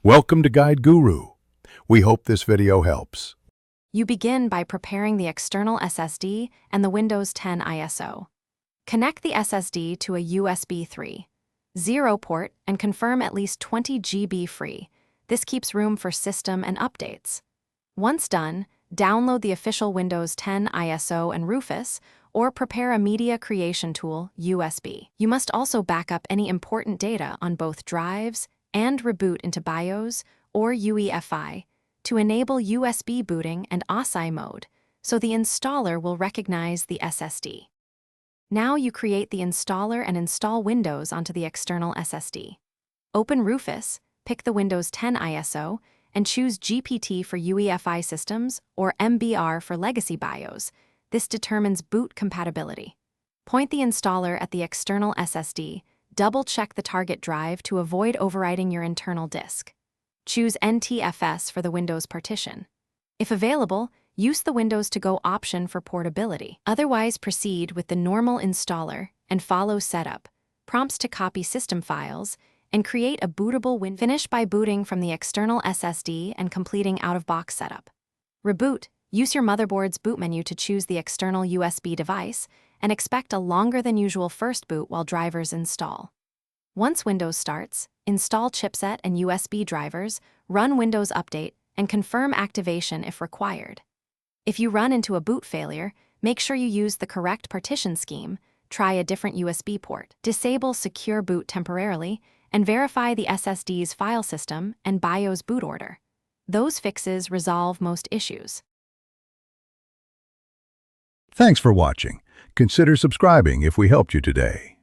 Welcome to Guide Guru. We hope this video helps. You begin by preparing the external SSD and the Windows 10 ISO. Connect the SSD to a USB 3.0 port and confirm at least 20 GB free. This keeps room for system and updates. Once done, download the official Windows 10 ISO and Rufus, or prepare a media creation tool, USB. You must also back up any important data on both drives and reboot into BIOS or UEFI to enable USB booting and OSI mode, so the installer will recognize the SSD. Now you create the installer and install Windows onto the external SSD. Open Rufus, pick the Windows 10 ISO, and choose GPT for UEFI systems or MBR for legacy BIOS. This determines boot compatibility. Point the installer at the external SSD, double-check the target drive to avoid overwriting your internal disk. Choose NTFS for the Windows partition. If available, use the Windows to Go option for portability. Otherwise, proceed with the normal installer and follow setup, prompts to copy system files, and create a bootable Windows. Finish by booting from the external SSD and completing out-of-box setup. Reboot. Use your motherboard's boot menu to choose the external USB device and expect a longer than usual first boot while drivers install. Once Windows starts, install chipset and USB drivers, run Windows Update, and confirm activation if required. If you run into a boot failure, make sure you use the correct partition scheme, try a different USB port, disable Secure Boot temporarily, and verify the SSD's file system and BIOS boot order. Those fixes resolve most issues. Thanks for watching. Consider subscribing if we helped you today.